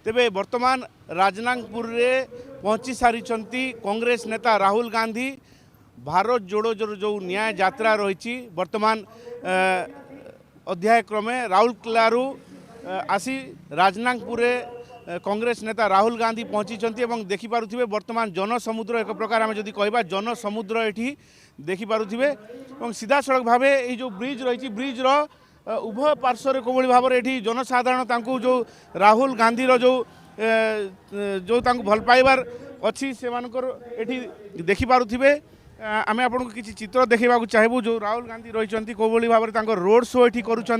तेबे वर्तमान राजनांगपुर रे पहुंची सारी कांग्रेस नेता राहुल गांधी भारत जोड़ो जो न्याय यात्रा रही वर्तमान अध्याय क्रमे राउरकेलारू आसी राजनांगपुर कांग्रेस नेता राहुल गांधी पहुंची देखिपे वर्तमान जनसमुद्र एक प्रकार आम जदि कह जनसमुद्र ये देखिपे सीधा सड़क भाव ये जो ब्रिज रही ब्रिज उभय पार्श्वर कोभली भाव में जनसाधारण जो राहुल गांधी जो भल पाइबार अच्छी से ये देखिपे आम आपको किसी चित्र देखा चाहबू जो राहुल गांधी रही कोभली भाव में रोड शो ये करुँच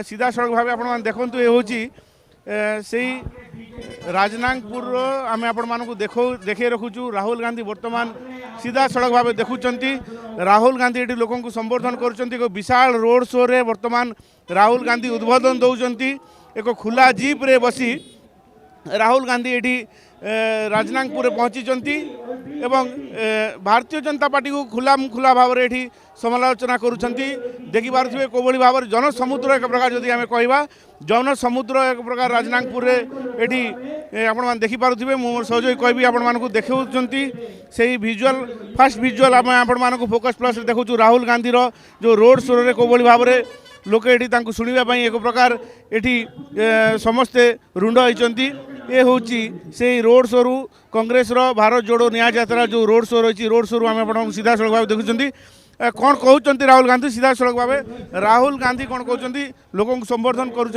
सीधा सड़क भाव आप देखु ये हूँ से राजनांगपुर आम आपण देखे रखुचु राहुल गांधी वर्तमान सीधा सड़क भाव देखुंट राहुल गांधी ये लोक संबोधन कर विशाल रोड शो रे वर्तमान राहुल गांधी उद्बोधन दौरान एक खुला जीप रे बसी राहुल गांधी ये राजनांगपुर पहुँची भारतीय जनता पार्टी को खुला भाव में ये समालोचना करुँचे कोभली भाव में जनसमुद्र एक प्रकार जदि आम कह जनसमुद्र एक प्रकार राजनांगपुर ये आपण देखिपे मोर सहयोगी कहबी आपण देखते से विजुअल फास्ट विजुअल आम आपण फोकस प्लस देखु राहुल गांधी जो रोड शो रे कोभली भाव में लोक ये शुणापी एक प्रकार ये समस्ते रुंड होती ये हूँ से रोड शो रु कांग्रेस भारत जोड़ो न्याय यात्रा जो रोड शो रही रोड शो रु आम सीधा सड़क भाव देखुं कौन कहते राहुल गांधी सीधा सड़क भाव राहुल गांधी कौन कहते लोक संबोधन कर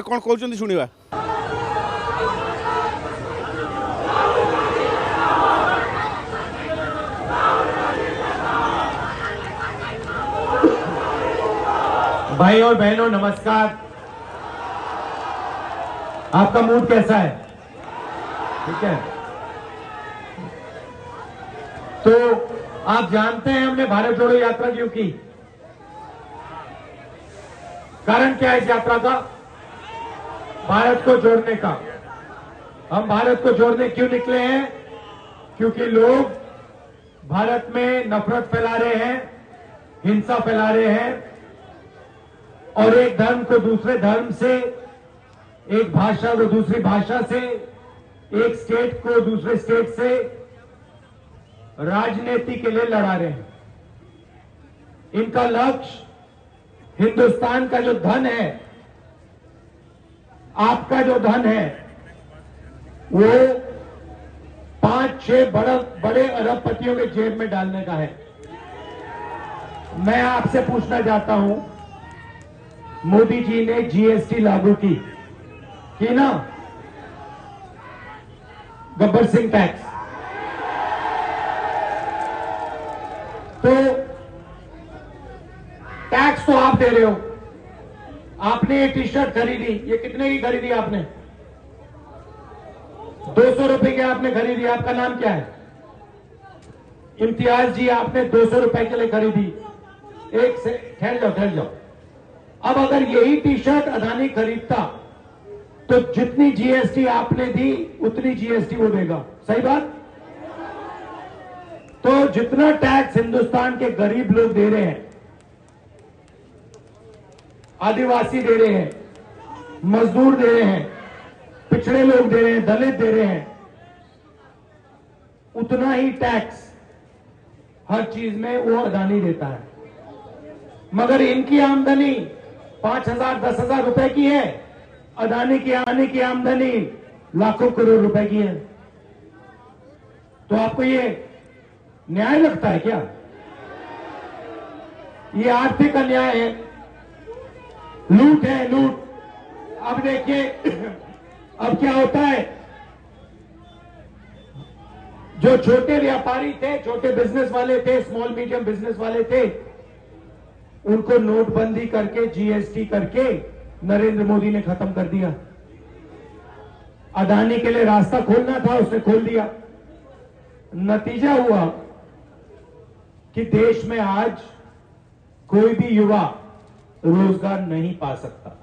कौन कहते शुणा भाई और बहनों नमस्कार। आपका मूड कैसा है? ठीक है। तो आप जानते हैं हमने भारत जोड़ो यात्रा क्यों की? कारण क्या है इस यात्रा का? भारत को जोड़ने का। हम भारत को जोड़ने क्यों निकले हैं? क्योंकि लोग भारत में नफरत फैला रहे हैं, हिंसा फैला रहे हैं और एक धर्म को दूसरे धर्म से, एक भाषा को दूसरी भाषा से, एक स्टेट को दूसरे स्टेट से राजनीति के लिए लड़ा रहे हैं। इनका लक्ष्य हिंदुस्तान का जो धन है, आपका जो धन है, वो 5-6 बड़े अरबपतियों के जेब में डालने का है। मैं आपसे पूछना चाहता हूं, मोदी जी ने जीएसटी लागू की ना? गब्बर सिंह टैक्स। तो टैक्स तो आप दे रहे हो। आपने ये टी शर्ट खरीदी, ये कितने की खरीदी आपने? 200 रुपए की आपने खरीदी। आपका नाम क्या है? इम्तियाज जी, आपने 200 रुपए के लिए खरीदी। एक से ठहर जाओ। अब अगर यही टी शर्ट अदानी खरीदता तो जितनी जीएसटी आपने दी उतनी जीएसटी वो देगा। सही बात? तो जितना टैक्स हिंदुस्तान के गरीब लोग दे रहे हैं, आदिवासी दे रहे हैं, मजदूर दे रहे हैं, पिछड़े लोग दे रहे हैं, दलित दे रहे हैं, उतना ही टैक्स हर चीज में वो अदानी देता है। मगर इनकी आमदनी 5,000 10,000 रुपए की है, अदानी की आमदनी लाखों करोड़ रुपए की है। तो आपको ये न्याय लगता है क्या? ये आर्थिक अन्याय है, लूट है, लूट। अब देखिए अब क्या होता है, जो छोटे व्यापारी थे, छोटे बिजनेस वाले थे, स्मॉल मीडियम बिजनेस वाले थे, उनको नोटबंदी करके, जीएसटी करके नरेंद्र मोदी ने खत्म कर दिया। अदानी के लिए रास्ता खोलना था, उसने खोल दिया। नतीजा हुआ कि देश में आज कोई भी युवा रोजगार नहीं पा सकता।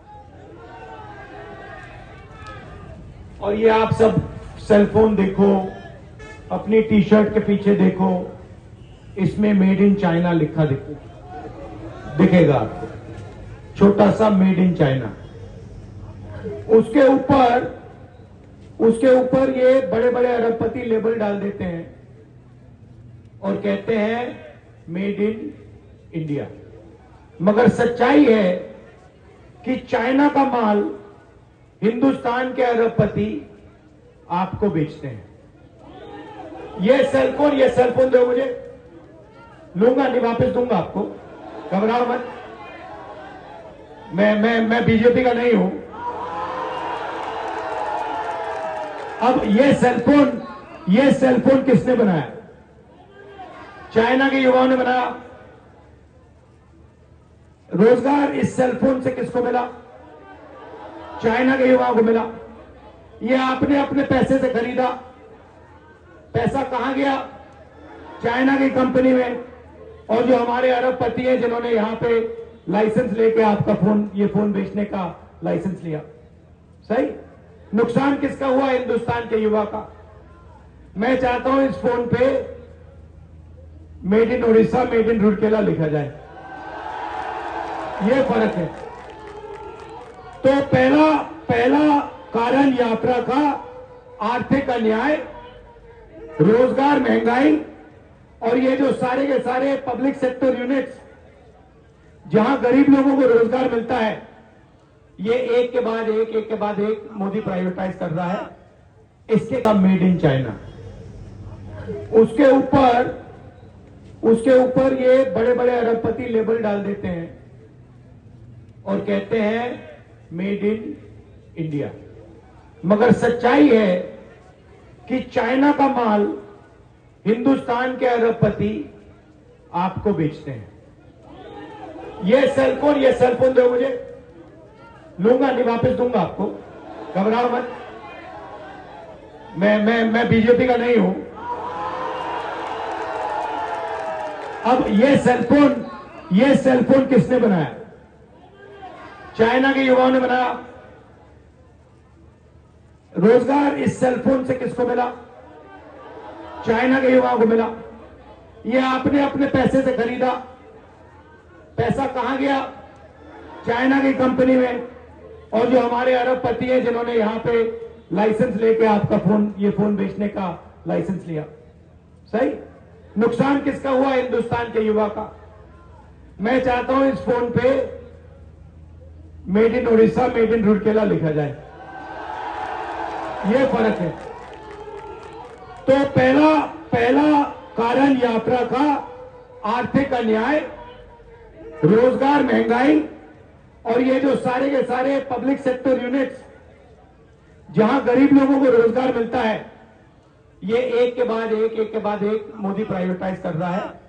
और ये आप सब सेलफोन देखो, अपनी टी शर्ट के पीछे देखो, इसमें मेड इन चाइना लिखा दिखेगा आपको, छोटा सा मेड इन चाइना। उसके ऊपर ये बड़े बड़े अरबपति लेबल डाल देते हैं और कहते हैं मेड इन इंडिया। मगर सच्चाई है कि चाइना का माल हिंदुस्तान के अरबपति आपको बेचते हैं। ये सेलफोन दो मुझे, लूंगा नहीं, वापस दूंगा आपको, घबराओ मत। मैं बीजेपी का नहीं हूं। अब ये सेलफोन किसने बनाया? चाइना के युवाओं ने बनाया। रोजगार इस सेलफोन से किसको मिला? चाइना के युवाओं को मिला। ये आपने अपने पैसे से खरीदा। पैसा कहां गया? चाइना की कंपनी में। और जो हमारे अरबपति हैं जिन्होंने यहां पे लाइसेंस लेके आपका ये फोन बेचने का लाइसेंस लिया। सही नुकसान किसका हुआ? हिंदुस्तान के युवा का। मैं चाहता हूं इस फोन पे made in Orissa, made in Rourkela लिखा जाए। यह फर्क है। तो पहला कारण यात्रा का आर्थिक अन्याय, रोजगार, महंगाई और ये जो सारे के सारे पब्लिक सेक्टर यूनिट्स जहां गरीब लोगों को रोजगार मिलता है, ये एक के बाद एक मोदी प्राइवेटाइज कर रहा है। इसके काम मेड इन चाइना। उसके ऊपर ये बड़े बड़े अरबपति लेबल डाल देते हैं और कहते हैं मेड इन इंडिया। मगर सच्चाई है कि चाइना का माल हिंदुस्तान के अरबपति आपको बेचते हैं। ये सेलफोन दो मुझे, लूंगा नहीं, वापस दूंगा आपको, घबराओ मत। मैं बीजेपी का नहीं हूं। अब ये सेलफोन किसने बनाया? चाइना के युवाओं ने बनाया। रोजगार इस सेलफोन से किसको मिला? चाइना के युवाओं को मिला। ये आपने अपने पैसे से खरीदा। पैसा कहां गया? चाइना की कंपनी में। और जो हमारे अरबपति हैं जिन्होंने यहां पे लाइसेंस लेके आपका ये फोन बेचने का लाइसेंस लिया। सही नुकसान किसका हुआ? हिंदुस्तान के युवा का। मैं चाहता हूं इस फोन पे made in Orissa, made in Rourkela लिखा जाए। यह फर्क है। तो पहला कारण यात्रा का आर्थिक अन्याय, रोजगार, महंगाई और ये जो सारे के सारे पब्लिक सेक्टर यूनिट्स जहां गरीब लोगों को रोजगार मिलता है, ये एक के बाद एक मोदी प्राइवेटाइज कर रहा है।